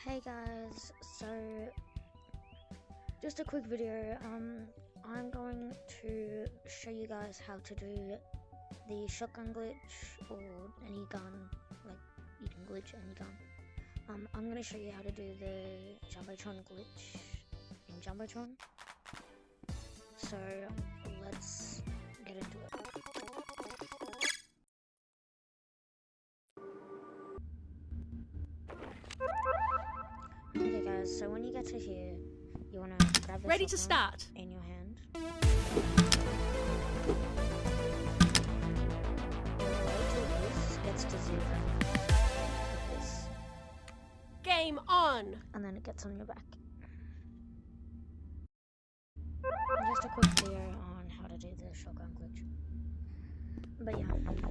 Hey guys, so just a quick video. I'm going to show you guys how to do the shotgun glitch or any gun, like you can glitch any gun. I'm going to show you how to do the Jumbotron glitch in Jumbotron. So let's get into it. Okay guys, so when you get to here, you want to grab the Ready to shotgun start. in your hand. Wait till this gets to 0, like this, Game on. and then it gets on your back. Just a quick video on how to do the shotgun glitch. But yeah.